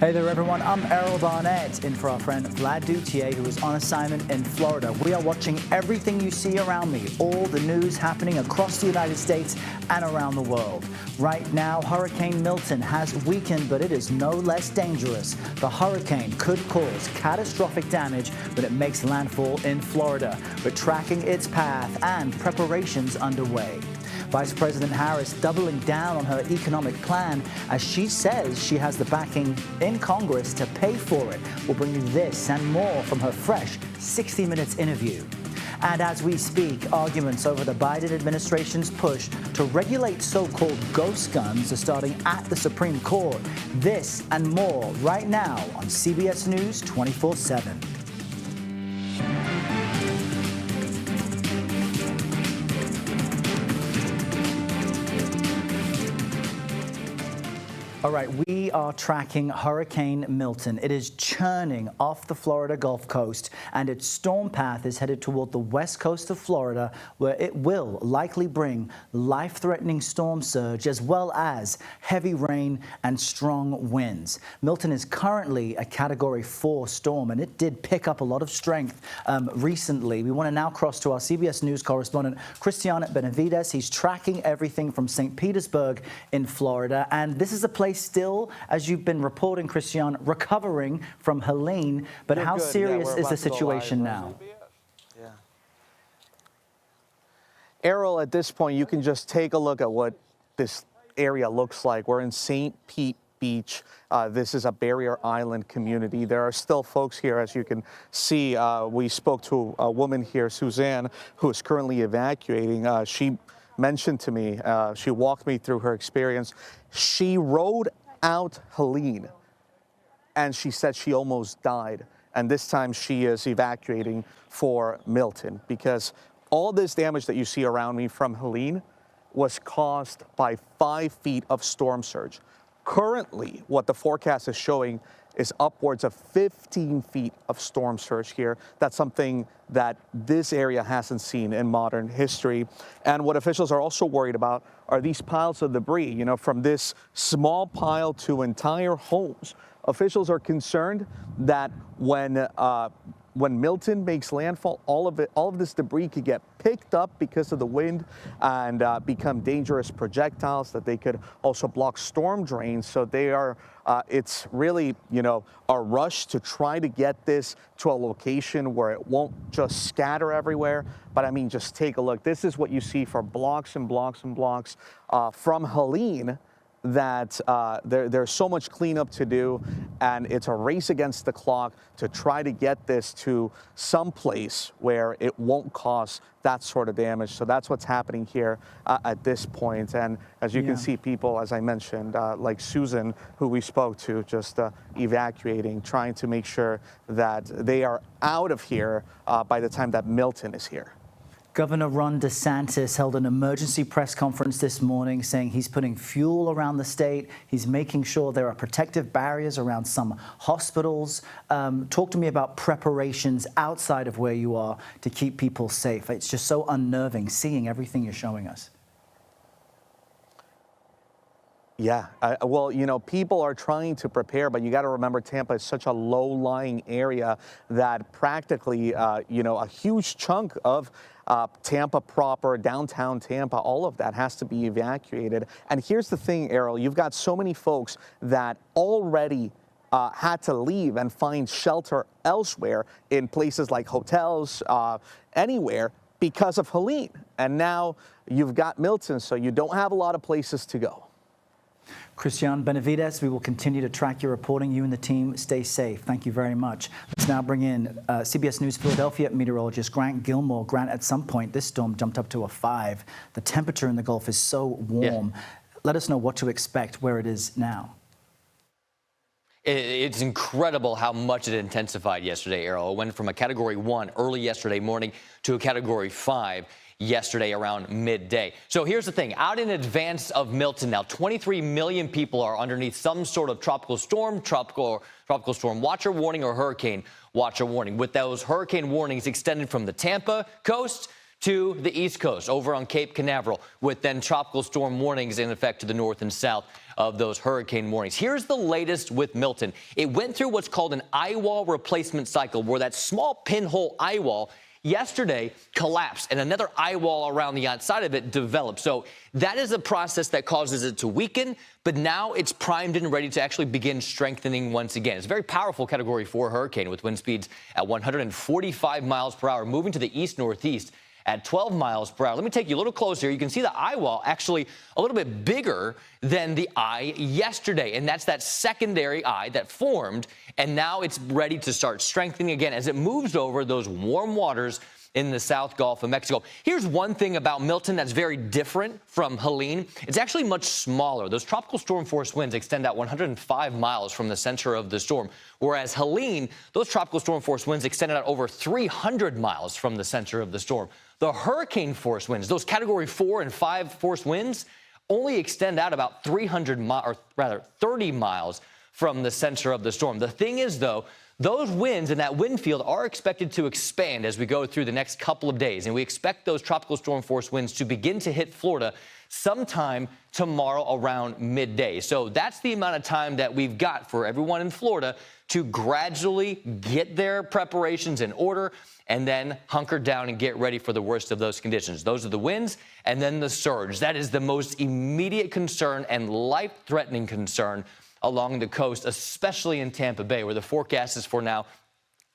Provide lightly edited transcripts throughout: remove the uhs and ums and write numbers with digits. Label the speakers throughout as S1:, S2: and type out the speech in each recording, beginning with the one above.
S1: Hey there, everyone. I'm Errol Barnett, in for our friend Vlad Dutier, who is on assignment in Florida. We are watching everything you see around me, all the news happening across the United States and around the world. Right now, Hurricane Milton has weakened, but it is no less dangerous. The hurricane could cause catastrophic damage when it makes landfall in Florida. We're tracking its path and preparations underway. Vice President Harris doubling down on her economic plan as she says she has the backing in Congress to pay for it. We'll bring you this and more from her fresh 60 Minutes interview. And as we speak, arguments over the Biden administration's push to regulate so-called ghost guns are starting at the Supreme Court. This and more right now on CBS News 24/7. All right, we are tracking Hurricane Milton. It is churning off the Florida Gulf Coast, and its storm path is headed toward the west coast of Florida, where it will likely bring life-threatening storm surge as well as heavy rain and strong winds. Milton is currently a Category 4 storm, and it did pick up a lot of strength recently. We want to now cross to our CBS News correspondent, Christian Benavides. He's tracking everything from St. Petersburg in Florida, and this is a place still, as you've been reporting, Christian, recovering from Helene. But how serious is the situation now?
S2: Yeah. Errol, at this point, you can just take a look at what this area looks like. We're in St. Pete Beach. This is a barrier island community. There are still folks here, as you can see. We spoke to a woman here, Suzanne, who is currently evacuating. She mentioned to me, she walked me through her experience. She rode out Helene, and she said she almost died. And this time she is evacuating for Milton, because all this damage that you see around me from Helene was caused by 5 feet of storm surge. Currently, what the forecast is showing is upwards of 15 feet of storm surge here. That's something that this area hasn't seen in modern history. And what officials are also worried about are these piles of debris, you know, from this small pile to entire homes. Officials are concerned that when Milton makes landfall, all of this debris could get picked up because of the wind and become dangerous projectiles, that they could also block storm drains. So they are, it's really, you know, a rush to try to get this to a location where it won't just scatter everywhere. But I mean, just take a look. This is what you see for blocks and blocks and blocks from Helene. That there's so much cleanup to do, and it's a race against the clock to try to get this to some place where it won't cause that sort of damage. So that's what's happening here at this point. And as you can see, people, as I mentioned, like Susan, who we spoke to, just evacuating, trying to make sure that they are out of here by the time that Milton is here.
S1: Governor Ron DeSantis held an emergency press conference this morning saying he's putting fuel around the state. He's making sure there are protective barriers around some hospitals. Talk to me about preparations outside of where you are to keep people safe. It's just so unnerving seeing everything you're showing us.
S2: Yeah, well, you know, people are trying to prepare, but you got to remember Tampa is such a low-lying area that practically, you know, a huge chunk of Tampa proper, downtown Tampa, all of that has to be evacuated. And here's the thing, Errol, you've got so many folks that already had to leave and find shelter elsewhere in places like hotels, anywhere, because of Helene. And now you've got Milton, so you don't have a lot of places to go.
S1: Christian Benavides, we will continue to track your reporting. You and the team stay safe. Thank you very much. Let's now bring in CBS News Philadelphia meteorologist Grant Gilmore. Grant, at some point, this storm jumped up to a 5. The temperature in the Gulf is so warm. Yeah. Let us know what to expect where it is now.
S3: It's incredible how much it intensified yesterday, Errol. It went from a Category 1 early yesterday morning to a Category 5 yesterday around midday. So here's the thing. Out in advance of Milton now, 23 million people are underneath some sort of tropical storm watcher warning or hurricane watcher warning, with those hurricane warnings extended from the Tampa coast to the East Coast over on Cape Canaveral, with then tropical storm warnings in effect to the north and south of those hurricane warnings. Here's the latest with Milton. It went through what's called an eye wall replacement cycle, where that small pinhole eye wall yesterday collapsed and another eye wall around the outside of it developed. So that is a process that causes it to weaken, but now it's primed and ready to actually begin strengthening once again. It's a very powerful Category 4 hurricane with wind speeds at 145 miles per hour, moving to the east-northeast at 12 miles per hour. Let me take you a little closer. You can see the eye wall actually a little bit bigger than the eye yesterday, and that's that secondary eye that formed, and now it's ready to start strengthening again as it moves over those warm waters in the South Gulf of Mexico. Here's one thing about Milton that's very different from Helene. It's actually much smaller. Those tropical storm force winds extend out 105 miles from the center of the storm, whereas Helene, those tropical storm force winds extended out over 300 miles from the center of the storm. The hurricane force winds, those Category 4 and 5 force winds, only extend out about 300 miles, or rather 30 miles from the center of the storm. The thing is, though, those winds and that wind field are expected to expand as we go through the next couple of days, and we expect those tropical storm force winds to begin to hit Florida sometime tomorrow around midday. So that's the amount of time that we've got for everyone in Florida to gradually get their preparations in order and then hunker down and get ready for the worst of those conditions. Those are the winds and then the surge. That is the most immediate concern and life-threatening concern along the coast, especially in Tampa Bay, where the forecast is for now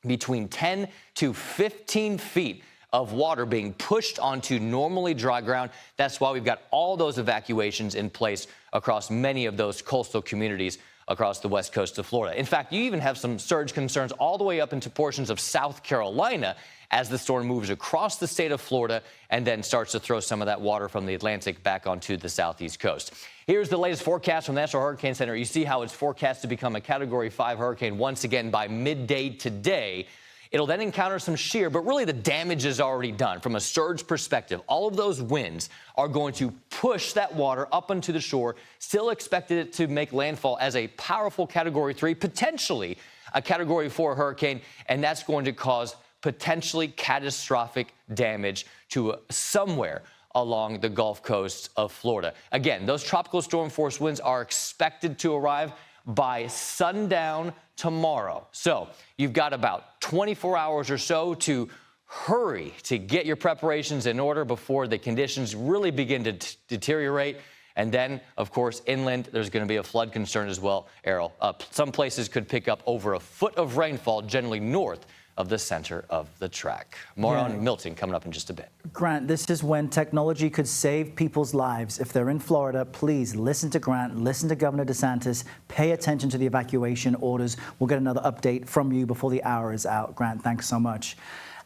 S3: between 10 to 15 feet of water being pushed onto normally dry ground. That's why we've got all those evacuations in place across many of those coastal communities across the west coast of Florida. In fact, you even have some surge concerns all the way up into portions of South Carolina as the storm moves across the state of Florida and then starts to throw some of that water from the Atlantic back onto the southeast coast. Here's the latest forecast from the National Hurricane Center. You see how it's forecast to become a Category 5 hurricane once again by midday today. It'll then encounter some shear, but really the damage is already done. From a surge perspective, all of those winds are going to push that water up onto the shore, still expected it to make landfall as a powerful Category 3, potentially a Category 4 hurricane, and that's going to cause potentially catastrophic damage to somewhere along the Gulf Coast of Florida. Again, those tropical storm force winds are expected to arrive by sundown tomorrow. So you've got about 24 hours or so to hurry to get your preparations in order before the conditions really begin to deteriorate. And then, of course, inland, there's going to be a flood concern as well, Errol. Some places could pick up over a foot of rainfall, generally north of the center of the track. More on Milton coming up in just a bit.
S1: Grant, this is when technology could save people's lives. If they're in Florida, please listen to Grant, listen to Governor DeSantis, pay attention to the evacuation orders. We'll get another update from you before the hour is out. Grant, thanks so much.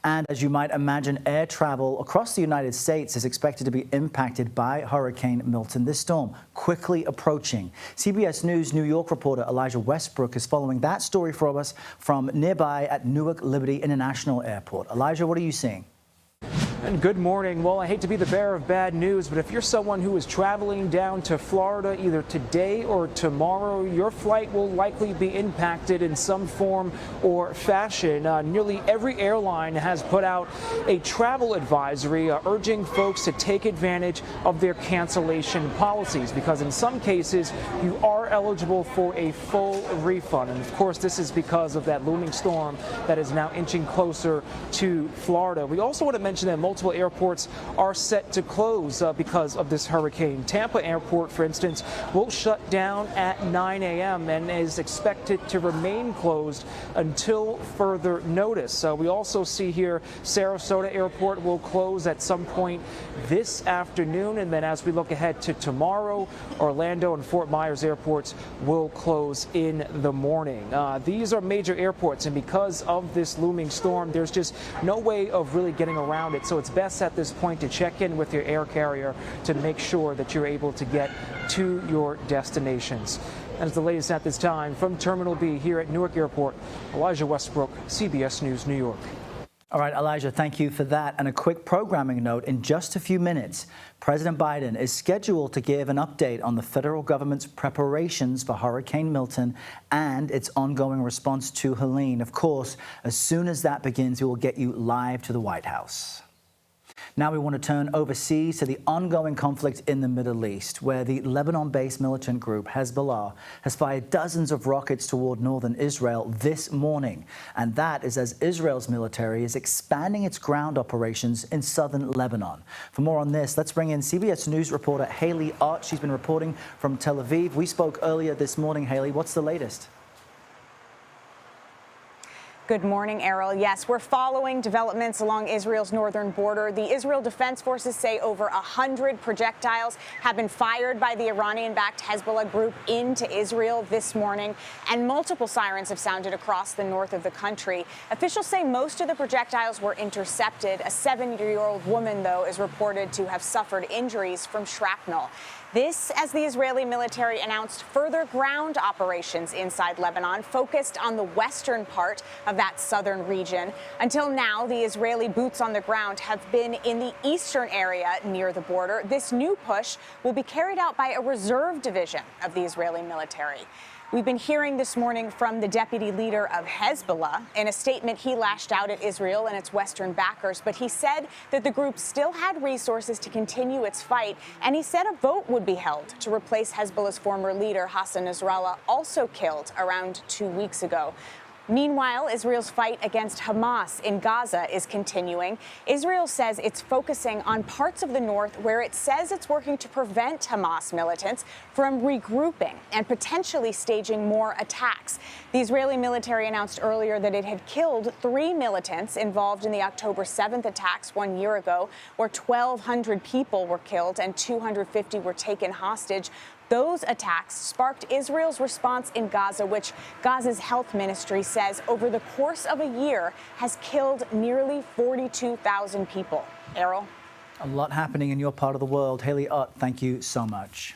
S1: And as you might imagine, air travel across the United States is expected to be impacted by Hurricane Milton. This storm quickly approaching. CBS News New York reporter Elijah Westbrook is following that story for us from nearby at Newark Liberty International Airport. Elijah, what are you seeing?
S4: And good morning. Well, I hate to be the bearer of bad news, but if you're someone who is traveling down to Florida either today or tomorrow, your flight will likely be impacted in some form or fashion. Nearly every airline has put out a travel advisory urging folks to take advantage of their cancellation policies, because in some cases you are eligible for a full refund. And of course, this is because of that looming storm that is now inching closer to Florida. We also want to mention that multiple airports are set to close because of this hurricane. Tampa Airport, for instance, will shut down at 9 a.m. and is expected to remain closed until further notice. We also see here Sarasota Airport will close at some point this afternoon. And then as we look ahead to tomorrow, Orlando and Fort Myers airports will close in the morning. These are major airports, and because of this looming storm, there's just no way of really getting around it. So it's best at this point to check in with your air carrier to make sure that you're able to get to your destinations. That's the latest at this time from Terminal B here at Newark Airport. Elijah Westbrook, CBS News, New York.
S1: All right, Elijah, thank you for that. And a quick programming note, in just a few minutes, President Biden is scheduled to give an update on the federal government's preparations for Hurricane Milton and its ongoing response to Helene. Of course, as soon as that begins, we will get you live to the White House. Now we want to turn overseas to the ongoing conflict in the Middle East, where the Lebanon-based militant group Hezbollah has fired dozens of rockets toward northern Israel this morning. And that is as Israel's military is expanding its ground operations in southern Lebanon. For more on this, let's bring in CBS News reporter Haley Ott. She's been reporting from Tel Aviv. We spoke earlier this morning. Haley, what's the latest?
S5: Good morning, Errol. Yes, we're following developments along Israel's northern border. The Israel Defense Forces say over 100 projectiles have been fired by the Iranian-backed Hezbollah group into Israel this morning, and multiple sirens have sounded across the north of the country. Officials say most of the projectiles were intercepted. A 7-year-old woman, though, is reported to have suffered injuries from shrapnel. This, as the Israeli military announced further ground operations inside Lebanon, focused on the western part of that southern region. Until now, the Israeli boots on the ground have been in the eastern area near the border. This new push will be carried out by a reserve division of the Israeli military. We've been hearing this morning from the deputy leader of Hezbollah. In a statement, he lashed out at Israel and its Western backers, but he said that the group still had resources to continue its fight, and he said a vote would be held to replace Hezbollah's former leader, Hassan Nasrallah, also killed around 2 weeks ago. Meanwhile, Israel's fight against Hamas in Gaza is continuing. Israel says it's focusing on parts of the north where it says it's working to prevent Hamas militants from regrouping and potentially staging more attacks. The Israeli military announced earlier that it had killed 3 militants involved in the October 7th attacks 1 year ago, where 1,200 people were killed and 250 were taken hostage. Those attacks sparked Israel's response in Gaza, which Gaza's health ministry says over the course of a year has killed nearly 42,000 people. Errol?
S1: A lot happening in your part of the world. Haley Ott, thank you so much.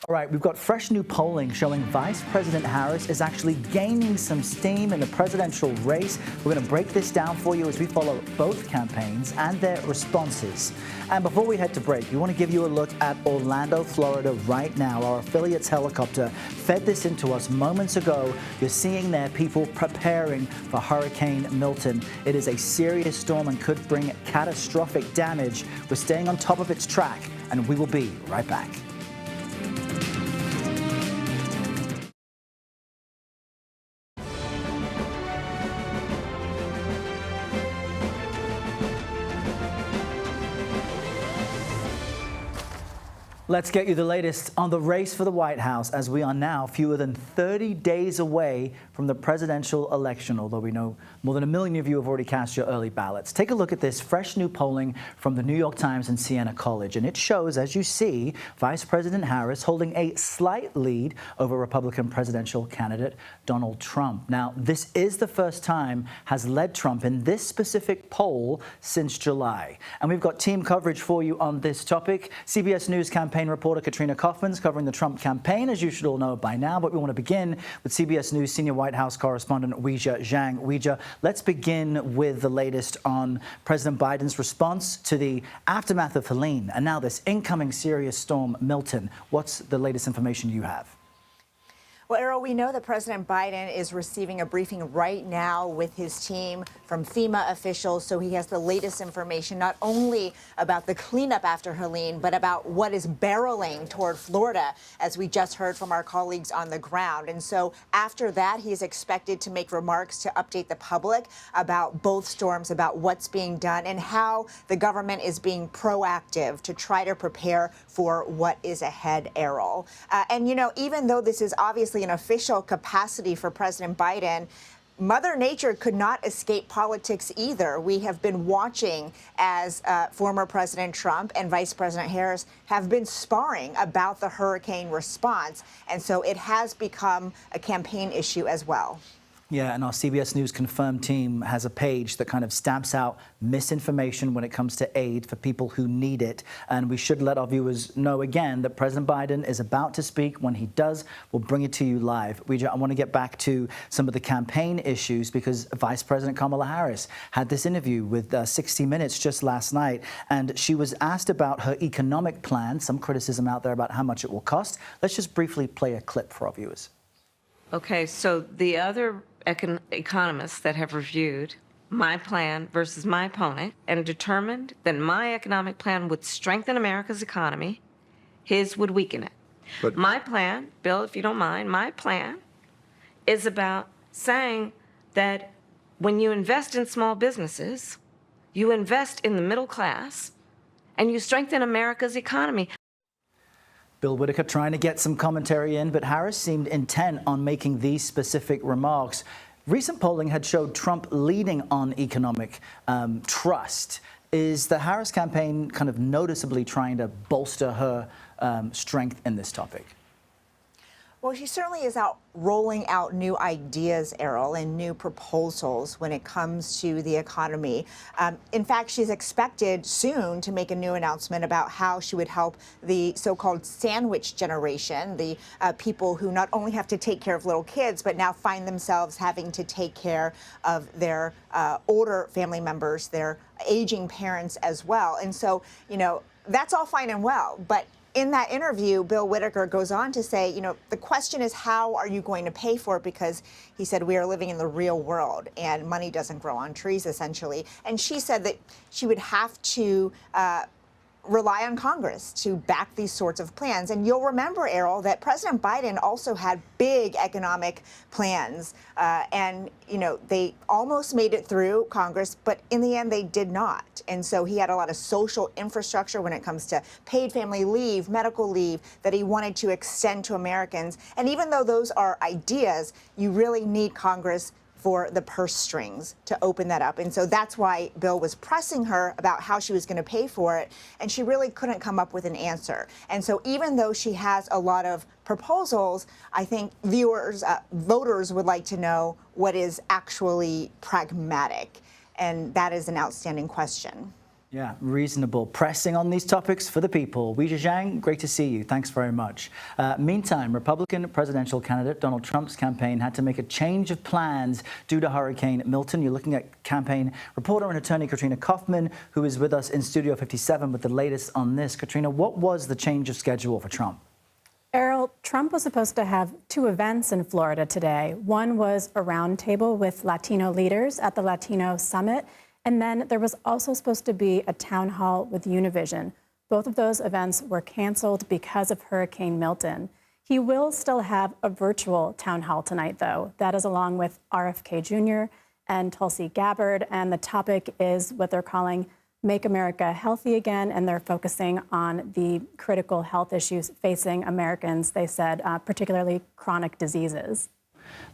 S1: All right, we've got fresh new polling showing Vice President Harris is actually gaining some steam in the presidential race. We're going to break this down for you as we follow both campaigns and their responses. And before we head to break, we want to give you a look at Orlando, Florida right now. Our affiliate's helicopter fed this into us moments ago. You're seeing there people preparing for Hurricane Milton. It is a serious storm and could bring catastrophic damage. We're staying on top of its track, and we will be right back. Let's get you the latest on the race for the White House, as we are now fewer than 30 days away from the presidential election, although we know more than 1 million of you have already cast your early ballots. Take a look at this fresh new polling from the New York Times and Siena College, and it shows, as you see, Vice President Harris holding a slight lead over Republican presidential candidate Donald Trump. Now, this is the first time has led Trump in this specific poll since July. And we've got team coverage for you on this topic. CBS News campaign reporter Katrina Kaufman's covering the Trump campaign, as you should all know by now. But we want to begin with CBS News senior White House correspondent Weijia Zhang. Weijia, let's begin with the latest on President Biden's response to the aftermath of Helene and now this incoming serious storm Milton. What's the latest information you have?
S6: Well, Errol, we know that President Biden is receiving a briefing right now with his team from FEMA officials, so he has the latest information not only about the cleanup after Helene, but about what is barreling toward Florida, as we just heard from our colleagues on the ground. And so after that, he is expected to make remarks to update the public about both storms, about what's being done, and how the government is being proactive to try to prepare for what is ahead, Errol. And, you know, even though this is obviously an official capacity for President Biden, Mother Nature could not escape politics either. We have been watching as former President Trump and Vice President Harris have been sparring about the hurricane response. And so it has become a campaign issue as well.
S1: Yeah, and our CBS News Confirmed team has a page that kind of stamps out misinformation when it comes to aid for people who need it. And we should let our viewers know again that President Biden is about to speak. When he does, we'll bring it to you live. I want to get back to some of the campaign issues, because Vice President Kamala Harris had this interview with 60 Minutes just last night, and she was asked about her economic plan. Some criticism out there about how much it will cost. Let's just briefly play a clip for our viewers.
S7: Okay, so the other economists that have reviewed my plan versus my opponent and determined that my economic plan would strengthen America's economy, his would weaken it. But my plan, Bill, if you don't mind, my plan is about saying that when you invest in small businesses, you invest in the middle class, and you strengthen America's economy.
S1: Bill Whitaker trying to get some commentary in, but Harris seemed intent on making these specific remarks. Recent polling had showed Trump leading on economic trust. Is the Harris campaign kind of noticeably trying to bolster her strength in this topic?
S6: Well, she certainly is out rolling out new ideas, Errol, and new proposals when it comes to the economy. In fact, she's expected soon to make a new announcement about how she would help the so-called sandwich generation, the people who not only have to take care of little kids, but now find themselves having to take care of their older family members, their aging parents as well. And so, you know, that's all fine and well, but in that interview, Bill Whitaker goes on to say, you know, the question is, how are you going to pay for it? Because he said, we are living in the real world and money doesn't grow on trees, essentially. And she said that she would have to rely on Congress to back these sorts of plans. And you'll remember, Errol, that President Biden also had big economic plans. And, you know, they almost made it through Congress, but in the end, they did not. And so he had a lot of social infrastructure when it comes to paid family leave, medical leave, that he wanted to extend to Americans. And even though those are ideas, you really need Congress for the purse strings to open that up. And so that's why Bill was pressing her about how she was going to pay for it. And she really couldn't come up with an answer. And so even though she has a lot of proposals, I think voters would like to know what is actually pragmatic. And that is an outstanding question.
S1: Yeah, reasonable. Pressing on these topics for the people. Weijia Zhang, great to see you. Thanks very much. Meantime, Republican presidential candidate Donald Trump's campaign had to make a change of plans due to Hurricane Milton. You're looking at campaign reporter and attorney Katrina Kaufman, who is with us in Studio 57 with the latest on this. Katrina, what was the change of schedule for Trump?
S8: Errol, Trump was supposed to have two events in Florida today. One was a roundtable with Latino leaders at the Latino Summit. And then there was also supposed to be a town hall with Univision. Both of those events were canceled because of Hurricane Milton. He will still have a virtual town hall tonight, though. That is along with RFK Jr. and Tulsi Gabbard. And the topic is what they're calling Make America Healthy Again. And they're focusing on the critical health issues facing Americans, they said, particularly chronic diseases.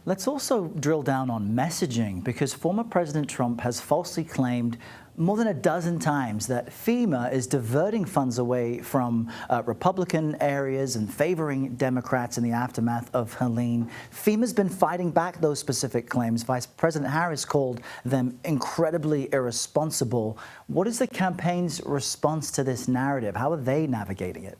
S1: Let's also drill down on messaging, because former President Trump has falsely claimed more than a dozen times that FEMA is diverting funds away from Republican areas and favoring Democrats in the aftermath of Helene. FEMA's been fighting back those specific claims. Vice President Harris called them incredibly irresponsible. What is the campaign's response to this narrative? How are they navigating it?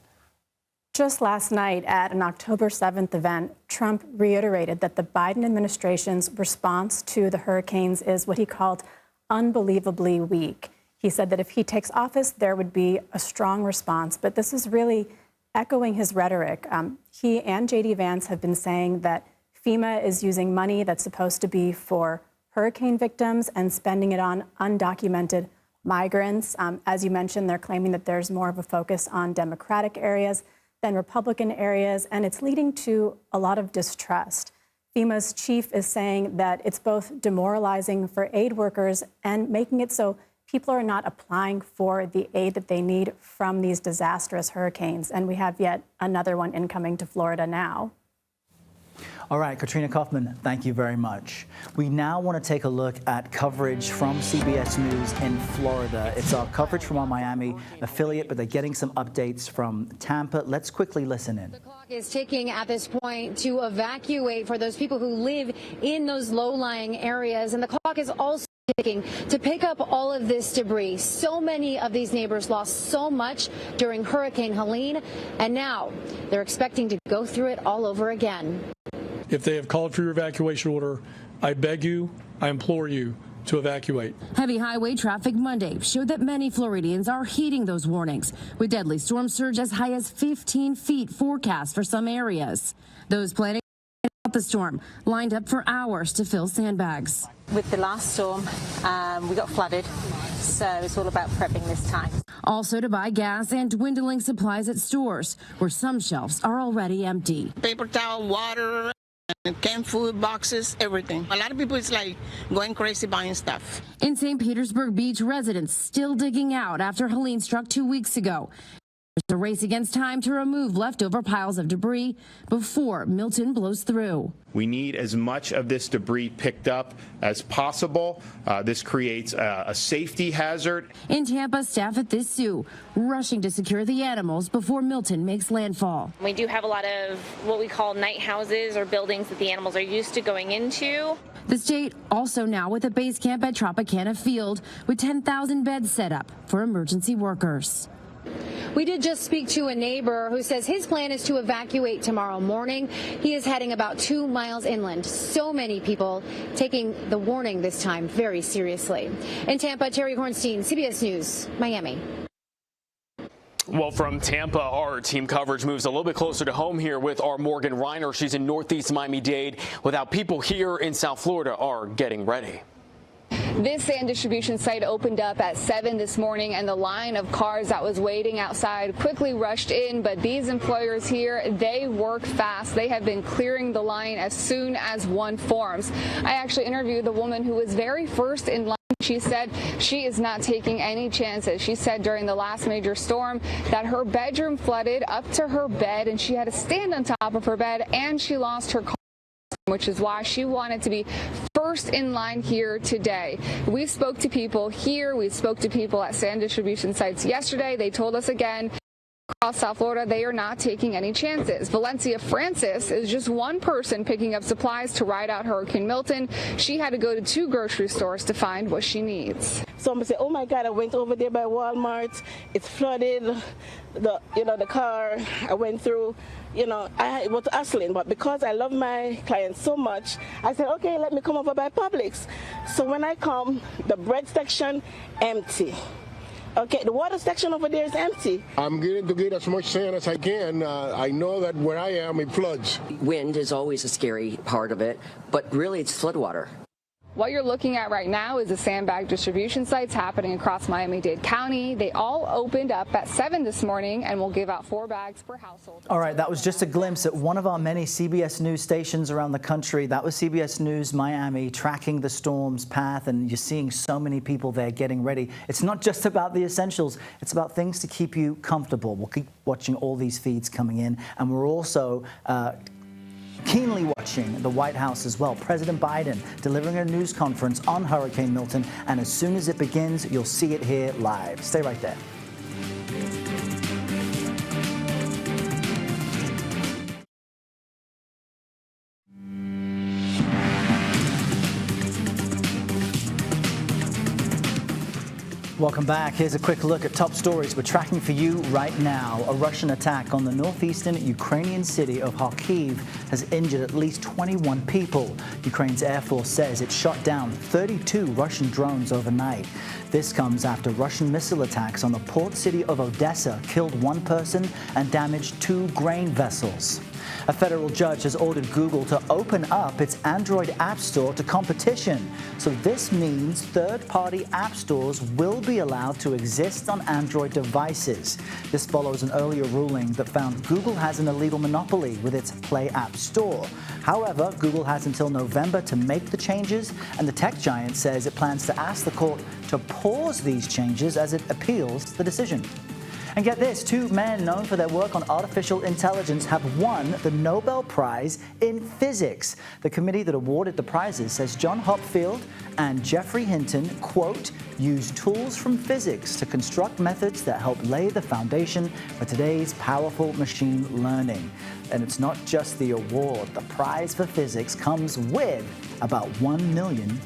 S8: Just last night at an October 7th event, Trump reiterated that the Biden administration's response to the hurricanes is what he called unbelievably weak. He said that if he takes office, there would be a strong response. But this is really echoing his rhetoric. He and J.D. Vance have been saying that FEMA is using money that's supposed to be for hurricane victims and spending it on undocumented migrants. As you mentioned, they're claiming that there's more of a focus on Democratic areas than Republican areas, and it's leading to a lot of distrust. FEMA's chief is saying that it's both demoralizing for aid workers and making it so people are not applying for the aid that they need from these disastrous hurricanes. And we have yet another one incoming to Florida now.
S1: All right, Katrina Kaufman, thank you very much. We now want to take a look at coverage from CBS News in Florida. It's our coverage from our Miami affiliate, but they're getting some updates from Tampa. Let's quickly listen in.
S9: The clock is ticking at this point to evacuate for those people who live in those low-lying areas, and the clock is also ticking to pick up all of this debris. So many of these neighbors lost so much during Hurricane Helene, and now they're expecting to go through it all over again.
S10: If they have called for your evacuation order, I beg you, I implore you to evacuate.
S11: Heavy highway traffic Monday showed that many Floridians are heeding those warnings, with deadly storm surge as high as 15 feet forecast for some areas. Those planning out the storm, lined up for hours to fill sandbags.
S12: With the last storm, we got flooded, so it's all about prepping this time.
S11: Also to buy gas and dwindling supplies at stores, where some shelves are already empty.
S13: Paper towel, water, and canned food, boxes, everything. A lot of people is like going crazy buying stuff.
S11: In St. Petersburg Beach, residents still digging out after Helene struck 2 weeks ago. There's a race against time to remove leftover piles of debris before Milton blows through.
S14: We need as much of this debris picked up as possible. This creates a safety hazard.
S11: In Tampa, staff at this zoo rushing to secure the animals before Milton makes landfall.
S15: We do have a lot of what we call night houses or buildings that the animals are used to going into.
S11: The state also now with a base camp at Tropicana Field with 10,000 beds set up for emergency workers.
S9: We did just speak to a neighbor who says his plan is to evacuate tomorrow morning. He is heading about 2 miles inland. So many people taking the warning this time very seriously. In Tampa, Terry Hornstein, CBS News, Miami.
S16: Well, from Tampa, our team coverage moves a little bit closer to home here with our Morgan Reiner. She's in Northeast Miami-Dade, with how people here in South Florida are getting ready.
S17: This sand distribution site opened up at 7 this morning, and the line of cars that was waiting outside quickly rushed in. But these employers here, they work fast. They have been clearing the line as soon as one forms. I actually interviewed the woman who was very first in line. She said she is not taking any chances. She said during the last major storm that her bedroom flooded up to her bed, and she had to stand on top of her bed, and she lost her car, which is why she wanted to be first in line here today. We spoke to people here. We spoke to people at sand distribution sites yesterday. They told us again, across South Florida, they are not taking any chances. Valencia Francis is just one person picking up supplies to ride out Hurricane Milton. She had to go to 2 grocery stores to find what she needs.
S13: Someone said, "Oh my God, I went over there by Walmart. It's flooded. The car I went through. I was hustling, but because I love my clients so much, I said, okay, let me come over by Publix. So when I come, the bread section empty. Okay, the water section over there is empty.
S18: I'm getting to get as much sand as I can. I know that where I am, it floods.
S19: Wind is always a scary part of it, but really it's floodwater.
S17: What you're looking at right now is the sandbag distribution sites happening across Miami-Dade County. They all opened up at 7 this morning and will give out 4 bags per household.
S1: All right, that was just a glimpse at one of our many CBS News stations around the country. That was CBS News Miami, tracking the storm's path, and you're seeing so many people there getting ready. It's not just about the essentials. It's about things to keep you comfortable. We'll keep watching all these feeds coming in, and we're also keenly watching the White House as well. President Biden delivering a news conference on Hurricane Milton, and as soon as it begins, you'll see it here live. Stay right there. Welcome back. Here's a quick look at top stories we're tracking for you right now. A Russian attack on the northeastern Ukrainian city of Kharkiv has injured at least 21 people. Ukraine's Air Force says it shot down 32 Russian drones overnight. This comes after Russian missile attacks on the port city of Odessa killed 1 person and damaged 2 grain vessels. A federal judge has ordered Google to open up its Android App Store to competition. So this means third-party app stores will be allowed to exist on Android devices. This follows an earlier ruling that found Google has an illegal monopoly with its Play App Store. However, Google has until November to make the changes, and the tech giant says it plans to ask the court to pause these changes as it appeals the decision. And get this, 2 men known for their work on artificial intelligence have won the Nobel Prize in Physics. The committee that awarded the prizes says John Hopfield and Geoffrey Hinton, quote, use tools from physics to construct methods that help lay the foundation for today's powerful machine learning. And it's not just the award. The prize for physics comes with about $1 million.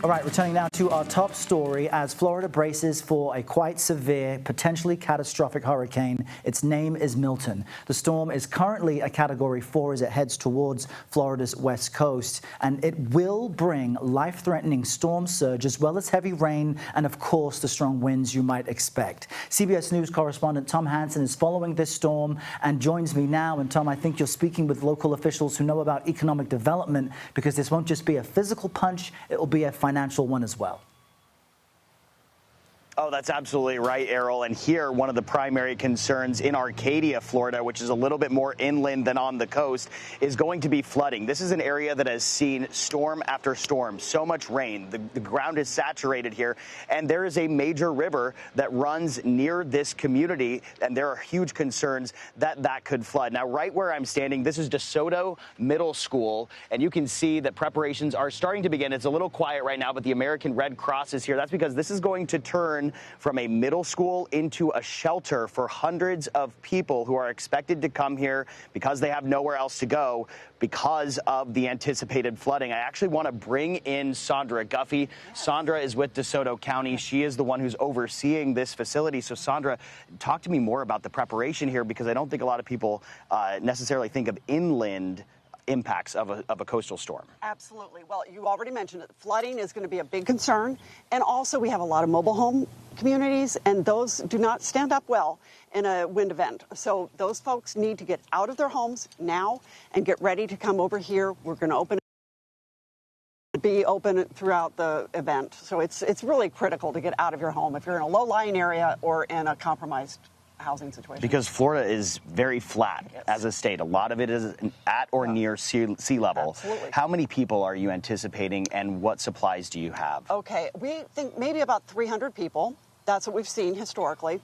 S1: All right, returning now to our top story as Florida braces for a quite severe, potentially catastrophic hurricane. Its name is Milton. The storm is currently a Category 4 as it heads towards Florida's west coast, and it will bring life-threatening storm surge as well as heavy rain and, of course, the strong winds you might expect. CBS News correspondent Tom Hansen is following this storm and joins me now. And Tom, I think you're speaking with local officials who know about economic development, because this won't just be a physical punch, it will be a financial one as well.
S20: Oh, that's absolutely right, Errol. And here, one of the primary concerns in Arcadia, Florida, which is a little bit more inland than on the coast, is going to be flooding. This is an area that has seen storm after storm, so much rain. The ground is saturated here, and there is a major river that runs near this community, and there are huge concerns that that could flood. Now, right where I'm standing, this is DeSoto Middle School, and you can see that preparations are starting to begin. It's a little quiet right now, but the American Red Cross is here. That's because this is going to turn from a middle school into a shelter for hundreds of people who are expected to come here because they have nowhere else to go because of the anticipated flooding. I actually want to bring in Sandra Guffey. Sandra is with DeSoto County. She is the one who's overseeing this facility. So Sandra, talk to me more about the preparation here, because I don't think a lot of people necessarily think of inland impacts of a coastal storm.
S21: Absolutely. Well, you already mentioned it. Flooding is going to be a big concern. And also we have a lot of mobile home communities, and those do not stand up well in a wind event. So those folks need to get out of their homes now and get ready to come over here. We're going to be open throughout the event. So it's really critical to get out of your home if you're in a low-lying area or in a compromised housing situation.
S20: Because Florida is very flat as a state. A lot of it is at or near sea level.
S21: Absolutely.
S20: How many people are you anticipating, and what supplies do you have?
S21: Okay, we think maybe about 300 people. That's what we've seen historically.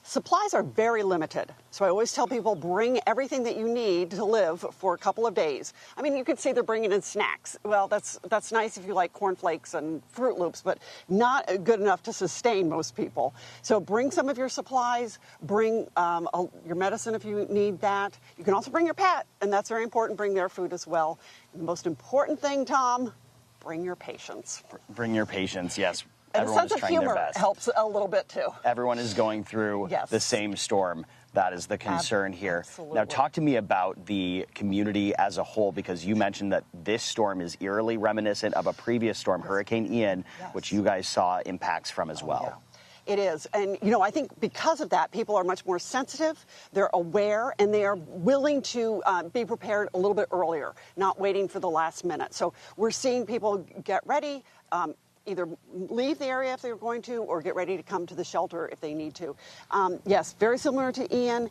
S21: Supplies are very limited. So I always tell people, bring everything that you need to live for a couple of days. I mean, you could say they're bringing in snacks. Well, that's nice if you like cornflakes and Fruit Loops, but not good enough to sustain most people. So bring some of your supplies, bring your medicine if you need that. You can also bring your pet, and that's very important. Bring their food as well. And the most important thing, Tom, bring your patience.
S20: Bring your patience, yes.
S21: And
S20: Everyone
S21: a sense
S20: is
S21: of
S20: trying their
S21: humor
S20: best.
S21: helps a little bit, too.
S20: Everyone is going through the same storm. That is the concern here.
S21: Absolutely.
S20: Now, talk to me about the community as a whole, because you mentioned that this storm is eerily reminiscent of a previous storm, Hurricane Ian, which you guys saw impacts from as well.
S21: It is. And, you know, I think because of that, people are much more sensitive, they're aware, and they are willing to be prepared a little bit earlier, not waiting for the last minute. So we're seeing people get ready, either leave the area if they're going to, or get ready to come to the shelter if they need to. Yes, very similar to Ian,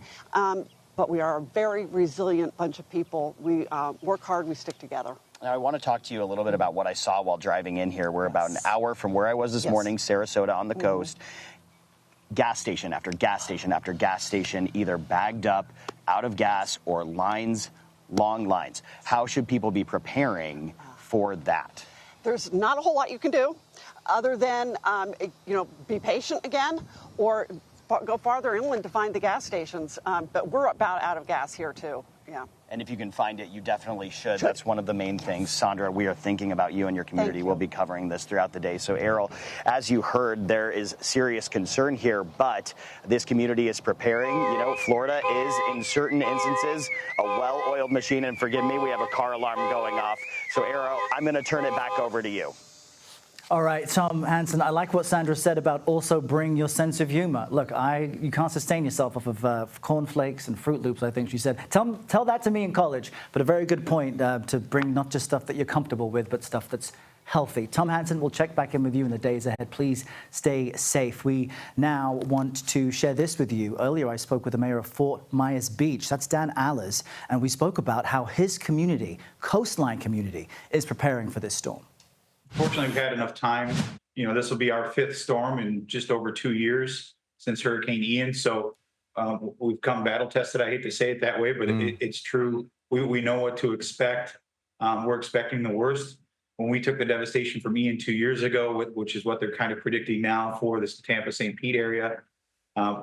S21: but we are a very resilient bunch of people. We work hard, we stick together.
S20: Now, I want to talk to you a little bit about what I saw while driving in here. We're about an hour from where I was this morning, Sarasota on the coast. Gas station after gas station after gas station, either bagged up, out of gas, or lines, long lines. How should people be preparing for that?
S21: There's not a whole lot you can do other than, be patient again, or go farther inland to find the gas stations. But we're about out of gas here, too. Yeah.
S20: And if you can find it, you definitely should. That's one of the main things. Sandra, we are thinking about you and your community. We'll be covering this throughout the day. So, Errol, as you heard, there is serious concern here, but this community is preparing. You know, Florida is, in certain instances, a well-oiled machine. And forgive me, we have a car alarm going off. So, Errol, I'm going to turn it back over to you.
S1: All right, Tom Hansen, I like what Sandra said about also bring your sense of humor. Look, you can't sustain yourself off of cornflakes and Fruit Loops, I think she said. Tell that to me in college, but a very good point to bring not just stuff that you're comfortable with, but stuff that's healthy. Tom Hansen, we'll check back in with you in the days ahead. Please stay safe. We now want to share this with you. Earlier, I spoke with the mayor of Fort Myers Beach. That's Dan Allers, and we spoke about how his community, coastline community, is preparing for this storm.
S22: Fortunately, we've had enough time. You know, this will be our 5th storm in just over 2 years since Hurricane Ian. So we've come battle tested. I hate to say it that way, but it's true. We know what to expect. We're expecting the worst. When we took the devastation from Ian 2 years ago, which is what they're kind of predicting now for this Tampa-St. Pete area,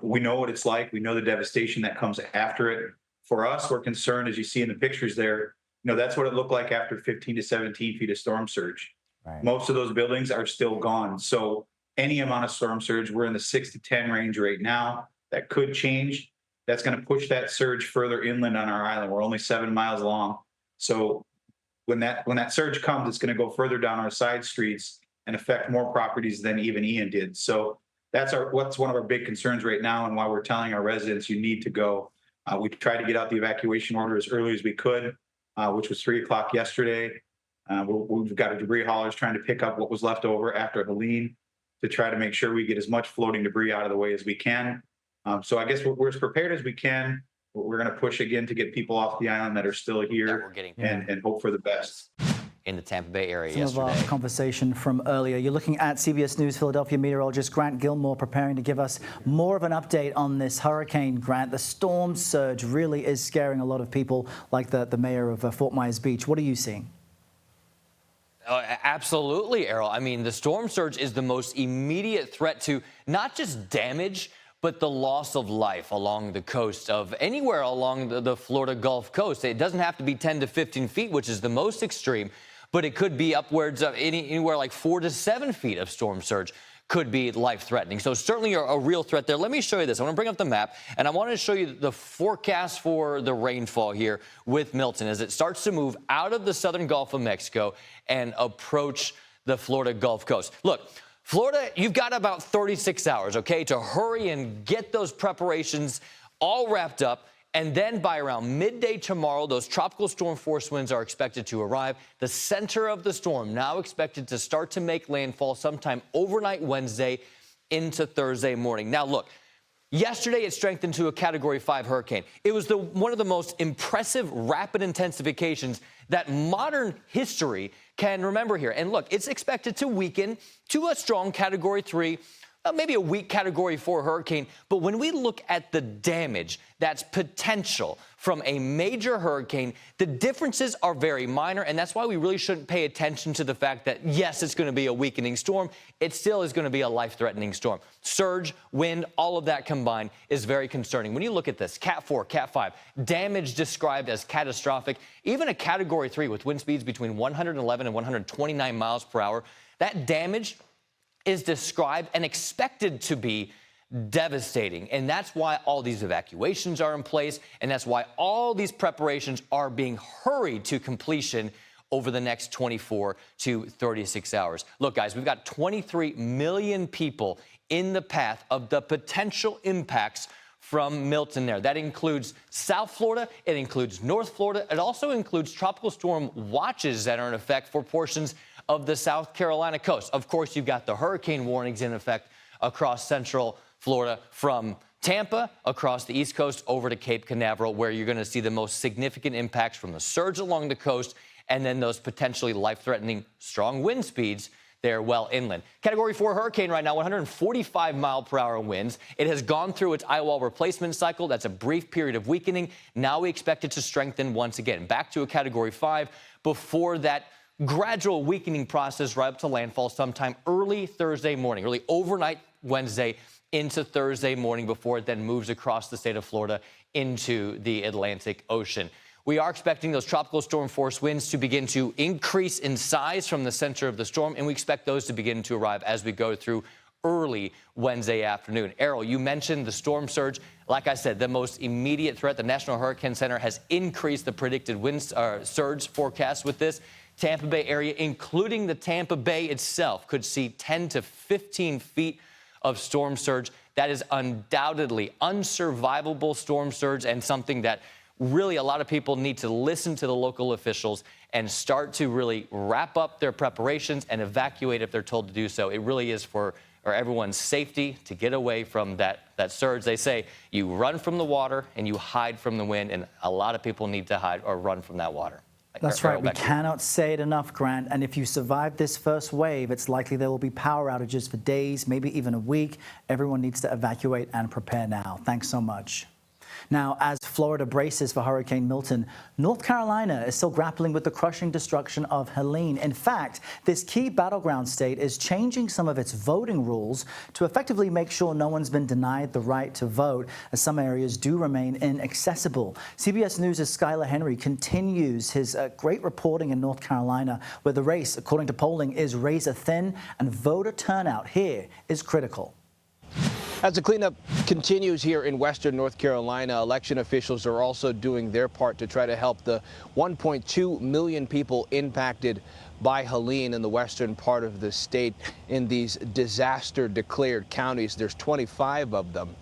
S22: we know what it's like. We know the devastation that comes after it. For us, we're concerned, as you see in the pictures there, you know, that's what it looked like after 15 to 17 feet of storm surge. Most of those buildings are still gone. So any amount of storm surge, we're in the 6 to 10 range right now. That could change. That's going to push that surge further inland on our island. We're only 7 miles long. So when that surge comes, it's going to go further down our side streets and affect more properties than even Ian did. So that's what's one of our big concerns right now, and why we're telling our residents you need to go. We tried to get out the evacuation order as early as we could, which was 3 o'clock yesterday. We've got a debris haulers trying to pick up what was left over after Helene to try to make sure we get as much floating debris out of the way as we can. So I guess we're as prepared as we can. We're going to push again to get people off the island that are still here and hope for the best.
S2: In the Tampa Bay area
S1: Some
S2: yesterday.
S1: of our conversation from earlier. You're looking at CBS News Philadelphia meteorologist Grant Gilmore preparing to give us more of an update on this hurricane, Grant. The storm surge really is scaring a lot of people, like the mayor of Fort Myers Beach. What are you seeing?
S2: Absolutely, Errol. I mean, the storm surge is the most immediate threat to not just damage, but the loss of life along the coast of anywhere along the Florida Gulf Coast. It doesn't have to be 10 to 15 feet, which is the most extreme, but it could be upwards of anywhere like 4 to 7 feet of storm surge could be life-threatening. So certainly a real threat there. Let me show you this. I want to bring up the map, and I want to show you the forecast for the rainfall here with Milton as it starts to move out of the southern Gulf of Mexico and approach the Florida Gulf Coast. Look, Florida, you've got about 36 hours, okay, to hurry and get those preparations all wrapped up. And then by around midday tomorrow, those tropical storm force winds are expected to arrive. The center of the storm now expected to start to make landfall sometime overnight Wednesday into Thursday morning. Now, look, yesterday it strengthened to a Category 5 hurricane. It was one of the most impressive rapid intensifications that modern history can remember here. And look, it's expected to weaken to a strong Category 3, maybe a weak Category 4 hurricane. But when we look at the damage that's potential from a major hurricane, the differences are very minor. And that's why we really shouldn't pay attention to the fact that, yes, it's going to be a weakening storm. It still is going to be a life-threatening storm. Surge, wind, all of that combined is very concerning. When you look at this, Cat 4, Cat 5, damage described as catastrophic, even a Category 3 with wind speeds between 111 and 129 miles per hour, that damage is described and expected to be devastating. And that's why all these evacuations are in place, and that's why all these preparations are being hurried to completion over the next 24 to 36 hours. Look, guys, we've got 23 million people in the path of the potential impacts from Milton there. That includes South Florida, it includes North Florida, it also includes tropical storm watches that are in effect for portions of the South Carolina coast. Of course, you've got the hurricane warnings in effect across central Florida from Tampa across the East Coast over to Cape Canaveral, where you're going to see the most significant impacts from the surge along the coast and then those potentially life-threatening strong wind speeds there well inland. Category 4 hurricane right now, 145 mile per hour winds. It has gone through its eye wall replacement cycle. That's a brief period of weakening. Now we expect it to strengthen once again back to a Category 5 before that gradual weakening process right up to landfall sometime early Thursday morning, early overnight Wednesday into Thursday morning before it then moves across the state of Florida into the Atlantic Ocean. We are expecting those tropical storm force winds to begin to increase in size from the center of the storm, and we expect those to begin to arrive as we go through early Wednesday afternoon. Errol, you mentioned the storm surge. Like I said, the most immediate threat, the National Hurricane Center has increased the predicted wind surge forecast with this. Tampa Bay area, including the Tampa Bay itself, could see 10 to 15 feet of storm surge. That is undoubtedly unsurvivable storm surge and something that really a lot of people need to listen to the local officials and start to really wrap up their preparations and evacuate if they're told to do so. It really is for everyone's safety to get away from that surge. They say you run from the water and you hide from the wind, and a lot of people need to hide or run from that water.
S1: That's right. We cannot say it enough, Grant. And if you survive this first wave, it's likely there will be power outages for days, maybe even a week. Everyone needs to evacuate and prepare now. Thanks so much. Now, as Florida braces for Hurricane Milton, North Carolina is still grappling with the crushing destruction of Helene. In fact, this key battleground state is changing some of its voting rules to effectively make sure no one's been denied the right to vote, as some areas do remain inaccessible. CBS News' Skylar Henry continues his great reporting in North Carolina, where the race, according to polling, is razor thin and voter turnout here is critical.
S3: As the cleanup continues here in western North Carolina, election officials are also doing their part to try to help the 1.2 million people impacted by Helene in the western part of the state in these disaster-declared counties. There's 25 of them.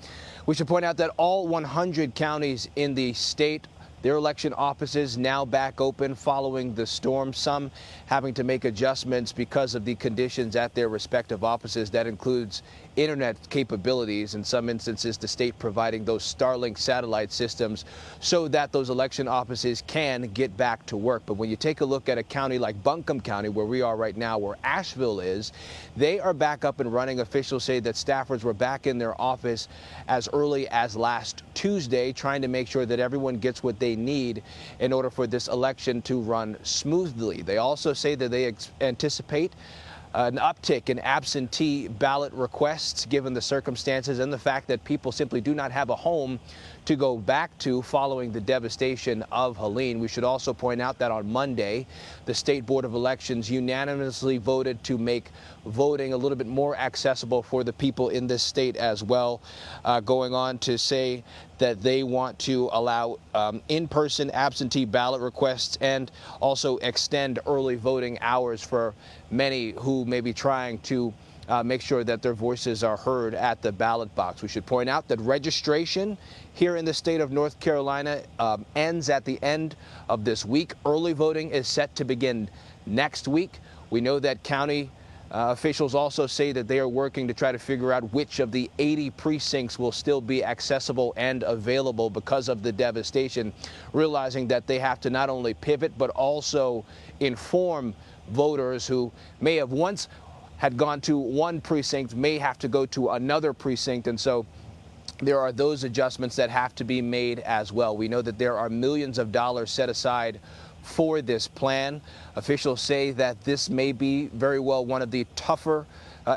S3: We should point out that all 100 counties in the state, their election offices now back open following the storm, some having to make adjustments because of the conditions at their respective offices. That includes internet capabilities, in some instances the state providing those Starlink satellite systems so that those election offices can get back to work. But when you take a look at a county like Buncombe County, where we are right now, where Asheville is, they are back up and running. Officials say that staffers were back in their office as early as last Tuesday, trying to make sure that everyone gets what they need in order for this election to run smoothly. They also say that they anticipate an uptick in absentee ballot requests given the circumstances and the fact that people simply do not have a home to go back to following the devastation of Helene. We should also point out that on Monday, the State Board of Elections unanimously voted to make voting a little bit more accessible for the people in this state as well, going on to say that they want to allow in-person absentee ballot requests and also extend early voting hours for many who may be trying to make sure that their voices are heard at the ballot box. We should point out that registration here in the state of North Carolina ends at the end of this week. Early voting is set to begin next week. We know that county officials also say that they are working to try to figure out which of the 80 precincts will still be accessible and available because of the devastation, realizing that they have to not only pivot but also inform voters who may have once had gone to one precinct may have to go to another precinct, and so there are those adjustments that have to be made as well. We know that there are millions of dollars set aside for this plan. Officials say that this may be very well one of the tougher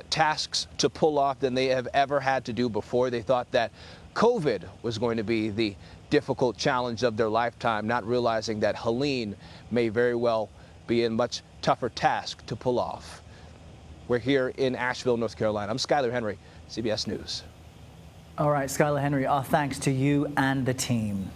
S3: tasks to pull off than they have ever had to do before. They thought that COVID was going to be the difficult challenge of their lifetime, not realizing that Helene may very well be a much tougher task to pull off. We're here in Asheville, North Carolina. I'm Skylar Henry, CBS News.
S1: All right, Skylar Henry, our thanks to you and the team.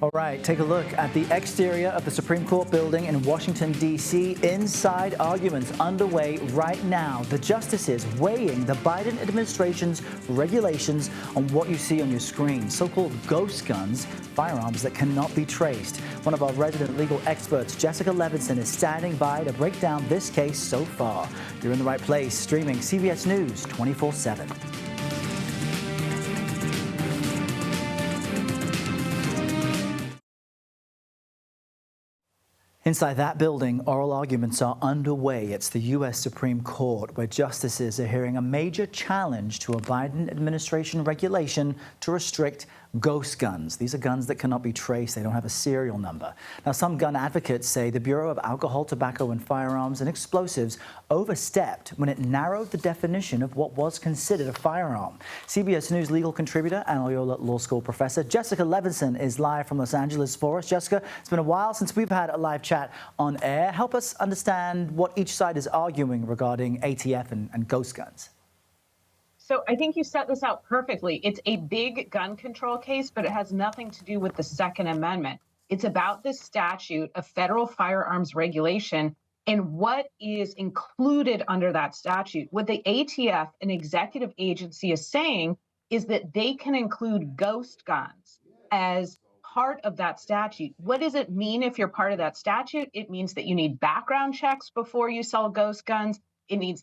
S1: All right, take a look at the exterior of the Supreme Court building in Washington, D.C. Inside arguments underway right now. The justices weighing the Biden administration's regulations on what you see on your screen, so-called ghost guns, firearms that cannot be traced. One of our resident legal experts, Jessica Levinson, is standing by to break down this case so far. You're in the right place, streaming CBS News 24/7. Inside that building, oral arguments are underway. It's the U.S. Supreme Court, where justices are hearing a major challenge to a Biden administration regulation to restrict ghost guns. These are guns that cannot be traced. They don't have a serial number. Now, some gun advocates say the Bureau of Alcohol, Tobacco and Firearms and Explosives overstepped when it narrowed the definition of what was considered a firearm. CBS News legal contributor and Loyola Law School professor Jessica Levinson is live from Los Angeles for us. Jessica, it's been a while since we've had a live chat on air. Help us understand what each side is arguing regarding ATF and ghost guns.
S4: So I think you set this out perfectly. It's a big gun control case, but it has nothing to do with the Second Amendment. It's about this statute of federal firearms regulation and what is included under that statute. What the ATF, an executive agency, is saying is that they can include ghost guns as part of that statute. What does it mean if you're part of that statute? It means that you need background checks before you sell ghost guns. It means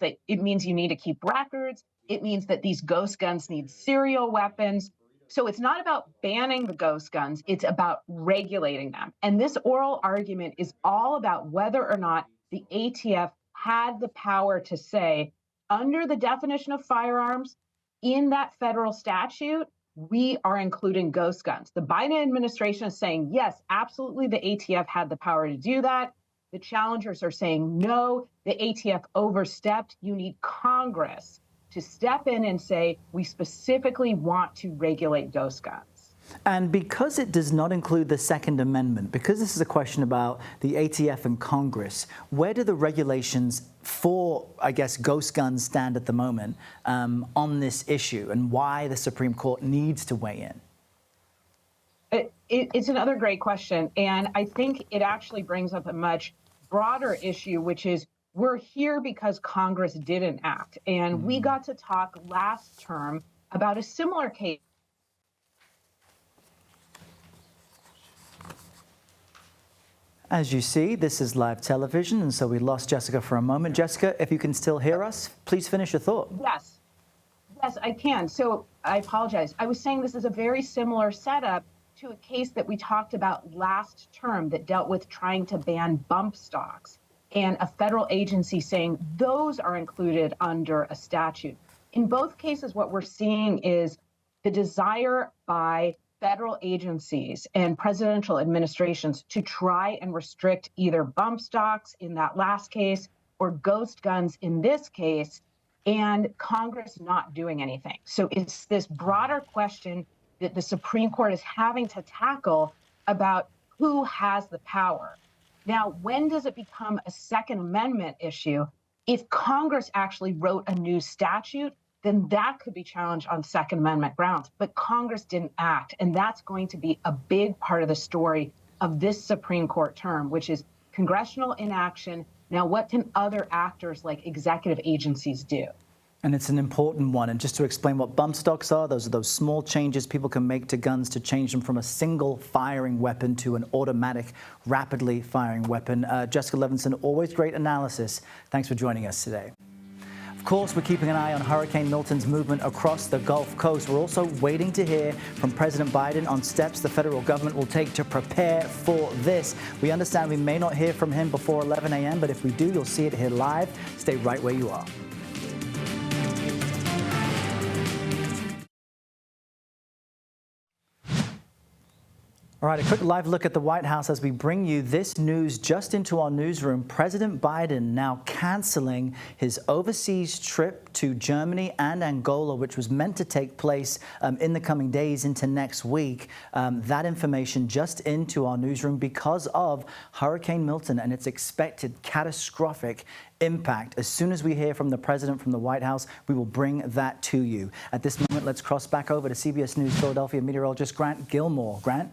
S4: you need to keep records. It means that these ghost guns need serial weapons. So it's not about banning the ghost guns. It's about regulating them. And this oral argument is all about whether or not the ATF had the power to say, under the definition of firearms in that federal statute, we are including ghost guns. The Biden administration is saying, yes, absolutely, the ATF had the power to do that. The challengers are saying, no, the ATF overstepped. You need Congress to step in and say, we specifically want to regulate ghost guns.
S1: And because it does not include the Second Amendment, because this is a question about the ATF and Congress, where do the regulations for, I guess, ghost guns stand at the moment on this issue, and why the Supreme Court needs to weigh in?
S4: It's another great question. And I think it actually brings up a much broader issue, which is we're here because Congress didn't act. And we got to talk last term about a similar case.
S1: As you see, this is live television, and so we lost Jessica for a moment. Jessica, if you can still hear us, please finish your thought.
S4: Yes. Yes, I can. So I apologize. I was saying this is a very similar setup to a case that we talked about last term that dealt with trying to ban bump stocks, and a federal agency saying those are included under a statute. In both cases, what we're seeing is the desire by federal agencies and presidential administrations to try and restrict either bump stocks in that last case or ghost guns in this case, and Congress not doing anything. So it's this broader question that the Supreme Court is having to tackle about who has the power. Now, when does it become a Second Amendment issue? If Congress actually wrote a new statute, then that could be challenged on Second Amendment grounds. But Congress didn't act, and that's going to be a big part of the story of this Supreme Court term, which is congressional inaction. Now, what can other actors like executive agencies do?
S1: And it's an important one. And just to explain what bump stocks are, those are those small changes people can make to guns to change them from a single firing weapon to an automatic, rapidly firing weapon. Jessica Levinson, always great analysis. Thanks for joining us today. Of course, we're keeping an eye on Hurricane Milton's movement across the Gulf Coast. We're also waiting to hear from President Biden on steps the federal government will take to prepare for this. We understand we may not hear from him before 11 a.m., but if we do, you'll see it here live. Stay right where you are. All right, a quick live look at the White House as we bring you this news just into our newsroom. President Biden now canceling his overseas trip to Germany and Angola, which was meant to take place in the coming days into next week. That information just into our newsroom because of Hurricane Milton and its expected catastrophic impact. As soon as we hear from the president from the White House, we will bring that to you. At this moment, let's cross back over to CBS News Philadelphia meteorologist Grant Gilmore. Grant?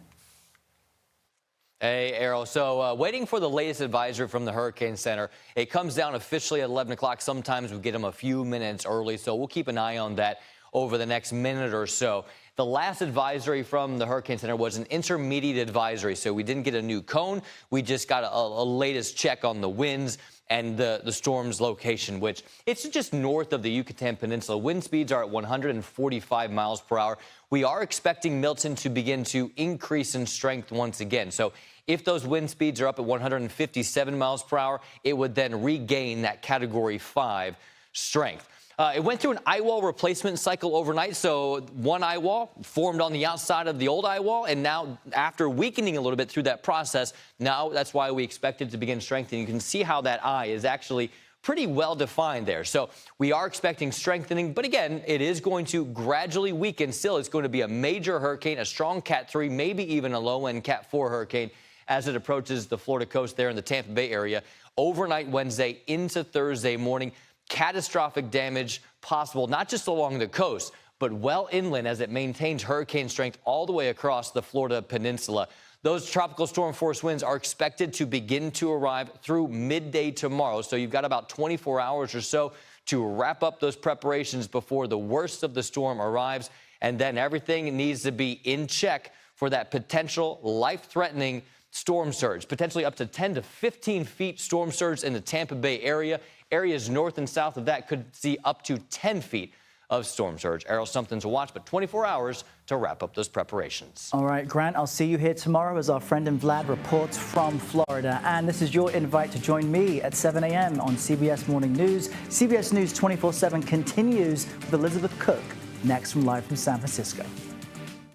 S2: Hey, Errol. So waiting for the latest advisory from the Hurricane Center. It comes down officially at 11 o'clock. Sometimes we get them a few minutes early, so we'll keep an eye on that over the next minute or so. The last advisory from the Hurricane Center was an intermediate advisory, so we didn't get a new cone. We just got a latest check on the winds and the storm's location, which it's just north of the Yucatan Peninsula. Wind speeds are at 145 miles per hour. We are expecting Milton to begin to increase in strength once again. So if those wind speeds are up at 157 miles per hour, it would then regain that Category 5 strength. It went through an eye wall replacement cycle overnight. So one eye wall formed on the outside of the old eye wall. And now, after weakening a little bit through that process, now that's why we expect it to begin strengthening. You can see how that eye is actually pretty well defined there. So we are expecting strengthening. But again, it is going to gradually weaken. Still, it's going to be a major hurricane, a strong Cat 3, maybe even a low-end Cat 4 hurricane as it approaches the Florida coast there in the Tampa Bay area. Overnight Wednesday into Thursday morning. Catastrophic damage possible, not just along the coast, but well inland as it maintains hurricane strength all the way across the Florida peninsula. Those tropical storm force winds are expected to begin to arrive through midday tomorrow. So you've got about 24 hours or so to wrap up those preparations before the worst of the storm arrives. And then everything needs to be in check for that potential life-threatening storm surge, potentially up to 10 to 15 feet storm surge in the Tampa Bay area. Areas north and south of that could see up to 10 feet of storm surge. Errol, something to watch, but 24 hours to wrap up those preparations.
S1: All right, Grant, I'll see you here tomorrow as our friend and Vlad reports from Florida. And this is your invite to join me at 7 a.m. on CBS Morning News. CBS News 24/7 continues with Elizabeth Cook next live from San Francisco.